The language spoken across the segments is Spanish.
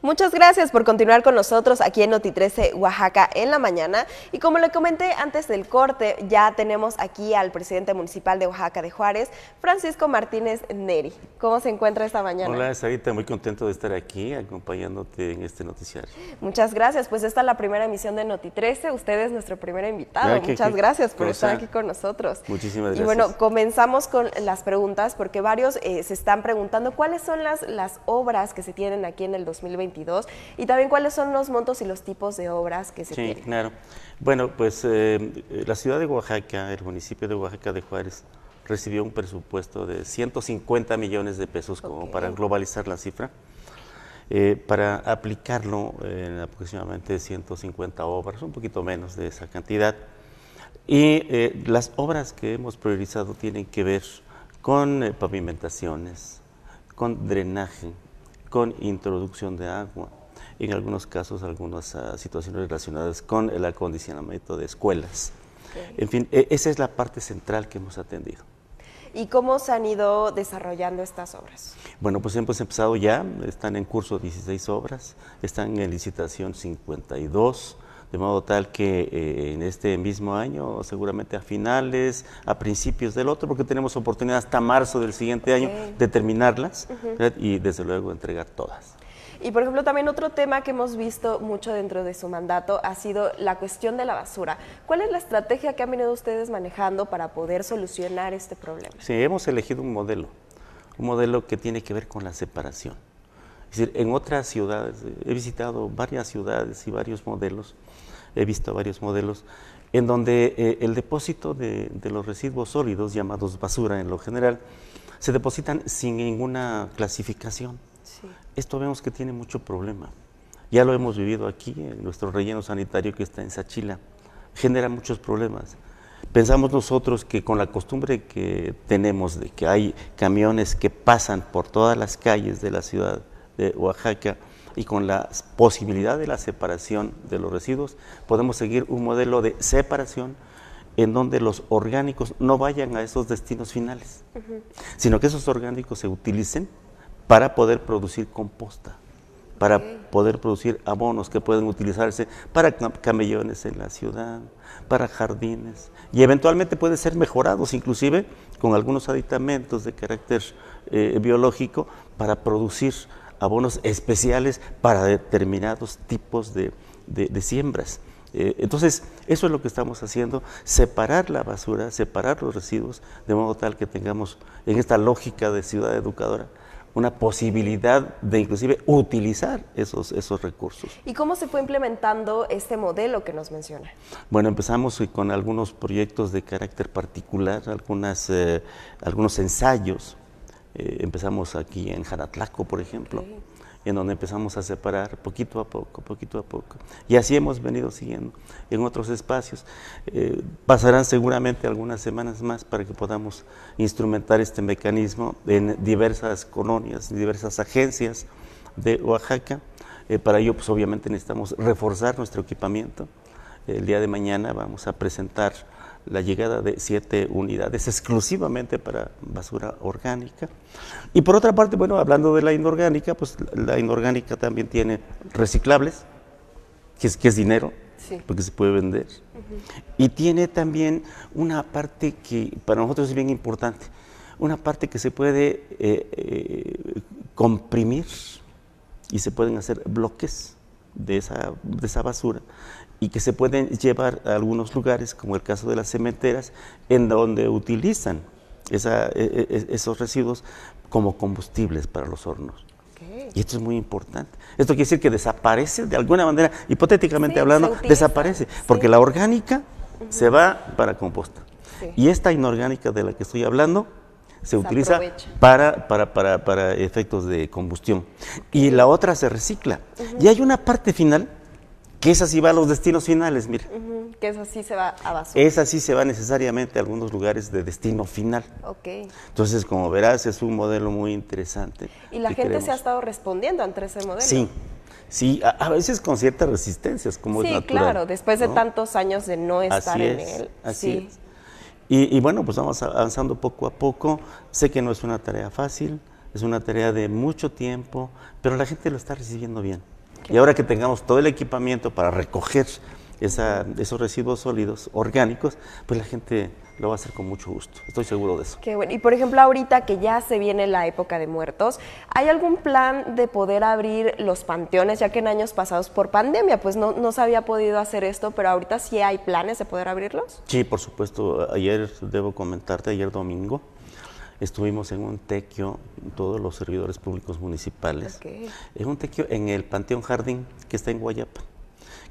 Muchas gracias por continuar con nosotros aquí en Noti 13 Oaxaca en la mañana. Y como le comenté antes del corte, ya tenemos aquí al presidente municipal de Oaxaca de Juárez, Francisco Martínez Neri. ¿Cómo se encuentra esta mañana? Hola, Sarita, muy contento de estar aquí acompañándote en este noticiario. Muchas gracias, pues esta es la primera emisión de Noti 13, usted es nuestro primer invitado. Muchas gracias por estar aquí con nosotros. Muchísimas gracias. Y bueno, comenzamos con las preguntas porque varios se están preguntando cuáles son las obras que se tienen aquí en el 2022 y también cuáles son los montos y los tipos de obras que se tienen. Sí, claro. Bueno, pues la ciudad de Oaxaca, el municipio de Oaxaca de Juárez, recibió un presupuesto de 150 millones de pesos, como para globalizar la cifra, para aplicarlo en aproximadamente 150 obras, un poquito menos de esa cantidad. Y las obras que hemos priorizado tienen que ver con pavimentaciones, con drenaje, con introducción de agua, en algunos casos algunas situaciones relacionadas con el acondicionamiento de escuelas. En fin, esa es la parte central que hemos atendido. ¿Y cómo se han ido desarrollando estas obras? Bueno, pues hemos empezado ya, están en curso 16 obras, están en licitación 52, de modo tal que en este mismo año, seguramente a finales, a principios del otro, porque tenemos oportunidad hasta marzo del siguiente año de terminarlas y desde luego entregar todas. Y por ejemplo, también otro tema que hemos visto mucho dentro de su mandato ha sido la cuestión de la basura. ¿Cuál es la estrategia que han venido ustedes manejando para poder solucionar este problema? Sí, hemos elegido un modelo que tiene que ver con la separación. Es decir, en otras ciudades, he visitado varias ciudades y varios modelos, he visto varios modelos en donde el depósito de los residuos sólidos, llamados basura en lo general, se depositan sin ninguna clasificación. Sí. Esto vemos que tiene mucho problema. Ya lo hemos vivido aquí, en nuestro relleno sanitario que está en Sachila. Genera muchos problemas. Pensamos nosotros que con la costumbre que tenemos de que hay camiones que pasan por todas las calles de la ciudad de Oaxaca y con la posibilidad de la separación de los residuos, podemos seguir un modelo de separación en donde los orgánicos no vayan a esos destinos finales, sino que esos orgánicos se utilicen para poder producir composta, para poder producir abonos que pueden utilizarse para camellones en la ciudad, para jardines, y eventualmente pueden ser mejorados inclusive con algunos aditamentos de carácter biológico para producir abonos especiales para determinados tipos de siembras. Entonces, eso es lo que estamos haciendo, separar la basura, separar los residuos, de modo tal que tengamos en esta lógica de ciudad educadora una posibilidad de inclusive utilizar esos recursos. ¿Y cómo se fue implementando este modelo que nos menciona? Bueno, empezamos con algunos proyectos de carácter particular, algunos ensayos. Empezamos aquí en Jaratlaco, por ejemplo, en donde empezamos a separar poquito a poco, poquito a poco. Y así hemos venido siguiendo en otros espacios. Pasarán seguramente algunas semanas más para que podamos instrumentar este mecanismo en diversas colonias, diversas agencias de Oaxaca. Para ello, pues obviamente necesitamos reforzar nuestro equipamiento. El día de mañana vamos a presentar la llegada de 7 unidades exclusivamente para basura orgánica. Y por otra parte, bueno, hablando de la inorgánica, pues la inorgánica también tiene reciclables, que es dinero, porque se puede vender. Y tiene también una parte que para nosotros es bien importante, una parte que se puede comprimir y se pueden hacer bloques de esa basura y que se pueden llevar a algunos lugares, como el caso de las cementeras, en donde utilizan esos residuos como combustibles para los hornos. Y esto es muy importante. Esto quiere decir que desaparece de alguna manera, hipotéticamente hablando, desaparece, porque la orgánica se va para composta. Y esta inorgánica de la que estoy hablando se utiliza para efectos de combustión. Y la otra se recicla. Y hay una parte final que esa sí va a los destinos finales, mira. Que esa sí se va a basura. Esa sí se va necesariamente a algunos lugares de destino final. Entonces, como verás, es un modelo muy interesante. ¿Y la gente se ha estado respondiendo ante ese modelo? Sí, a veces con ciertas resistencias, como es natural. Sí, claro, después de tantos años de no estar en él. Así es. Y bueno, pues vamos avanzando poco a poco. Sé que no es una tarea fácil, es una tarea de mucho tiempo, pero la gente lo está recibiendo bien. Y ahora que tengamos todo el equipamiento para recoger esos residuos sólidos orgánicos, pues la gente lo va a hacer con mucho gusto, estoy seguro de eso. Qué bueno. Y por ejemplo, ahorita que ya se viene la época de muertos, ¿hay algún plan de poder abrir los panteones, ya que en años pasados por pandemia pues no se había podido hacer esto, pero ahorita sí hay planes de poder abrirlos? Sí, por supuesto. Ayer, debo comentarte, ayer domingo, estuvimos en un tequio, todos los servidores públicos municipales, en un tequio en el Panteón Jardín, que está en Guayapa,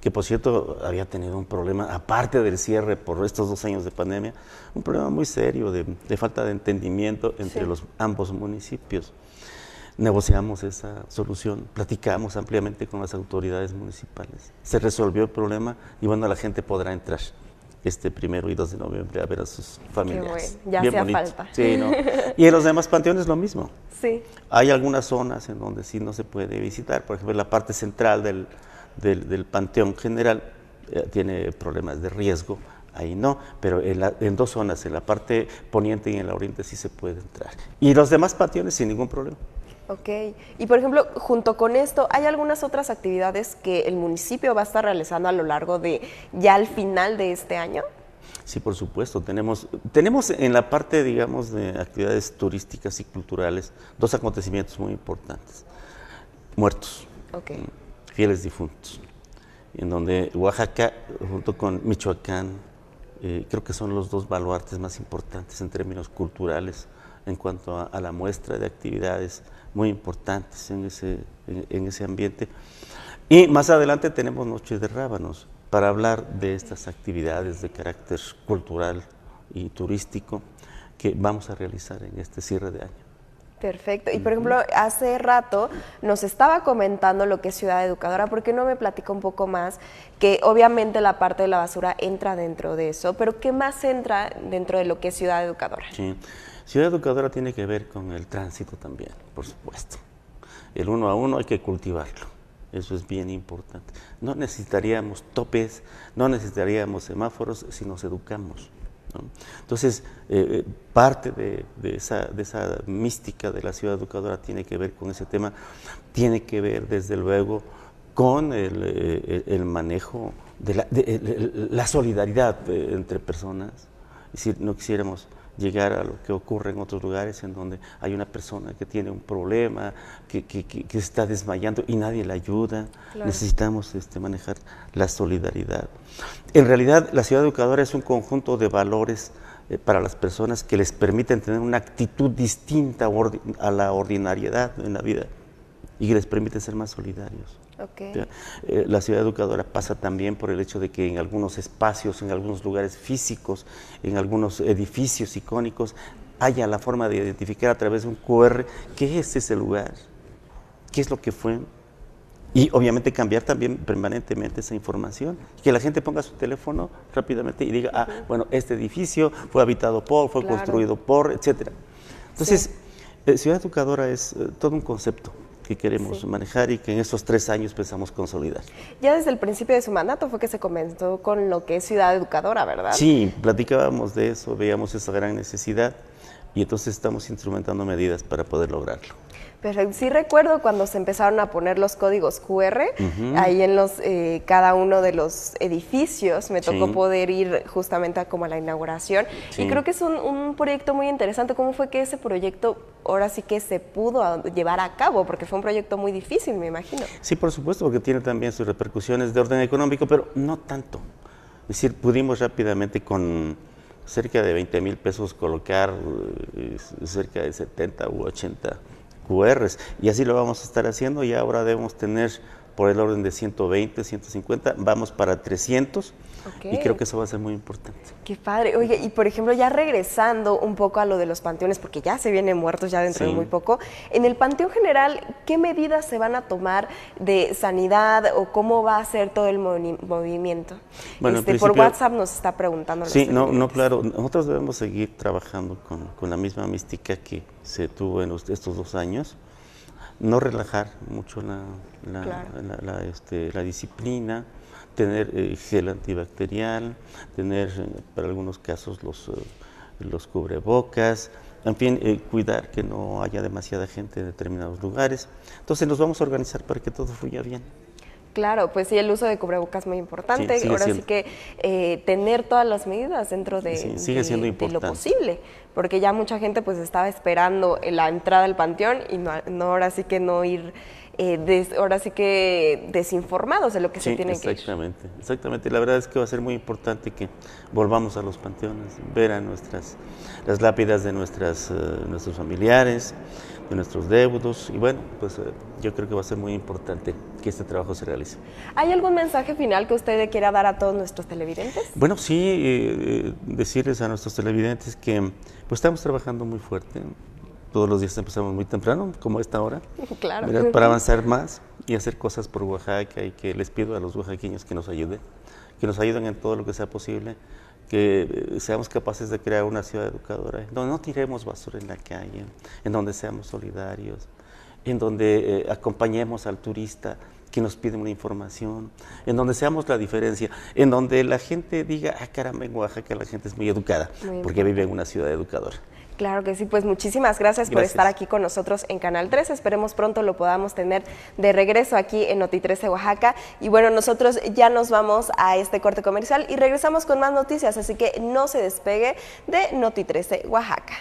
que por cierto había tenido un problema, aparte del cierre por estos 2 años de pandemia, un problema muy serio de falta de entendimiento entre ambos municipios. Negociamos esa solución, platicamos ampliamente con las autoridades municipales, se resolvió el problema y bueno, la gente podrá entrar este 1 y 2 de noviembre a ver a sus familiares. Qué bueno, ya hacía falta. Sí, ¿no? Y en los demás panteones lo mismo. Sí. Hay algunas zonas en donde sí no se puede visitar, por ejemplo, la parte central del Panteón General tiene problemas de riesgo, ahí no, pero en 2 zonas, en la parte poniente y en la oriente sí se puede entrar. Y los demás panteones sin ningún problema. Ok. Y por ejemplo, junto con esto, ¿hay algunas otras actividades que el municipio va a estar realizando a lo largo de ya al final de este año? Sí, por supuesto. Tenemos en la parte, digamos, de actividades turísticas y culturales 2 acontecimientos muy importantes. Muertos, fieles difuntos, en donde Oaxaca, junto con Michoacán, creo que son los 2 baluartes más importantes en términos culturales en cuanto a la muestra de actividades muy importantes en ese ambiente. Y más adelante tenemos Noches de Rábanos para hablar de estas actividades de carácter cultural y turístico que vamos a realizar en este cierre de año. Perfecto. Y por ejemplo, hace rato nos estaba comentando lo que es Ciudad Educadora, ¿por qué no me platica un poco más? Que obviamente la parte de la basura entra dentro de eso, pero ¿qué más entra dentro de lo que es Ciudad Educadora? Sí. Ciudad Educadora tiene que ver con el tránsito también, por supuesto. El 1 a 1 hay que cultivarlo, eso es bien importante. No necesitaríamos topes, no necesitaríamos semáforos si nos educamos, ¿no? Entonces, parte de esa mística de la Ciudad Educadora tiene que ver con ese tema, tiene que ver desde luego con el manejo de la solidaridad entre personas. Es decir, no quisiéramos llegar a lo que ocurre en otros lugares en donde hay una persona que tiene un problema, que está desmayando y nadie la ayuda. Claro. Necesitamos manejar la solidaridad. En realidad, la Ciudad Educadora es un conjunto de valores para las personas que les permiten tener una actitud distinta a la ordinariedad en la vida y que les permite ser más solidarios. La Ciudad Educadora pasa también por el hecho de que en algunos espacios, en algunos lugares físicos, en algunos edificios icónicos, haya la forma de identificar a través de un QR qué es ese lugar, qué es lo que fue, y obviamente cambiar también permanentemente esa información, que la gente ponga su teléfono rápidamente y diga, bueno, este edificio fue habitado por, fue construido por, etcétera. Entonces, Ciudad Educadora es todo un concepto que queremos manejar y que en estos 3 años pensamos consolidar. Ya desde el principio de su mandato fue que se comenzó con lo que es Ciudad Educadora, ¿verdad? Sí, platicábamos de eso, veíamos esa gran necesidad y entonces estamos instrumentando medidas para poder lograrlo. Pero sí recuerdo cuando se empezaron a poner los códigos QR, ahí en cada uno de los edificios, me tocó poder ir justamente como a la inauguración, y creo que es un proyecto muy interesante. ¿Cómo fue que ese proyecto ahora sí que se pudo llevar a cabo? Porque fue un proyecto muy difícil, me imagino. Sí, por supuesto, porque tiene también sus repercusiones de orden económico, pero no tanto. Es decir, pudimos rápidamente con cerca de 20,000 pesos colocar cerca de 70 u 80 QRs, y así lo vamos a estar haciendo, y ahora debemos tener por el orden de 120, 150, vamos para 300, y creo que eso va a ser muy importante. Qué padre. Oye, y por ejemplo, ya regresando un poco a lo de los panteones, porque ya se vienen muertos ya dentro de muy poco, en el Panteón General, ¿qué medidas se van a tomar de sanidad o cómo va a ser todo el movimiento? Bueno, por WhatsApp nos está preguntando. Sí, no, claro, nosotros debemos seguir trabajando con la misma mística que se tuvo en estos 2 años, no relajar mucho la disciplina, tener gel antibacterial, tener para algunos casos los cubrebocas, en fin, cuidar que no haya demasiada gente en determinados lugares. Entonces nos vamos a organizar para que todo fluya bien. Claro, pues sí, el uso de cubrebocas es muy importante. Sí, ahora siendo. sí que tener todas las medidas dentro de, sigue siendo de importante. lo posible, porque ya mucha gente pues estaba esperando la entrada al panteón y no ahora sí que no ir, ahora sí que desinformados de lo que se tiene que ir. Exactamente. La verdad es que va a ser muy importante que volvamos a los panteones, ver a las lápidas de nuestros familiares, de nuestros deudos, y bueno, pues yo creo que va a ser muy importante que este trabajo se realice. ¿Hay algún mensaje final que usted le quiera dar a todos nuestros televidentes? Bueno, sí, decirles a nuestros televidentes que pues estamos trabajando muy fuerte. Todos los días empezamos muy temprano, como a esta hora, claro, ¿verdad? Para avanzar más y hacer cosas por Oaxaca, y que les pido a los oaxaqueños que nos ayuden en todo lo que sea posible, que seamos capaces de crear una ciudad educadora, en donde no tiremos basura en la calle, en donde seamos solidarios, en donde acompañemos al turista que nos pide una información, en donde seamos la diferencia, en donde la gente diga, caramba, en Oaxaca la gente es muy educada, porque vive en una ciudad educadora. Claro que sí, pues muchísimas gracias por estar aquí con nosotros en Canal 13. Esperemos pronto lo podamos tener de regreso aquí en Noti 13 Oaxaca. Y bueno, nosotros ya nos vamos a este corte comercial y regresamos con más noticias, así que no se despegue de Noti 13 Oaxaca.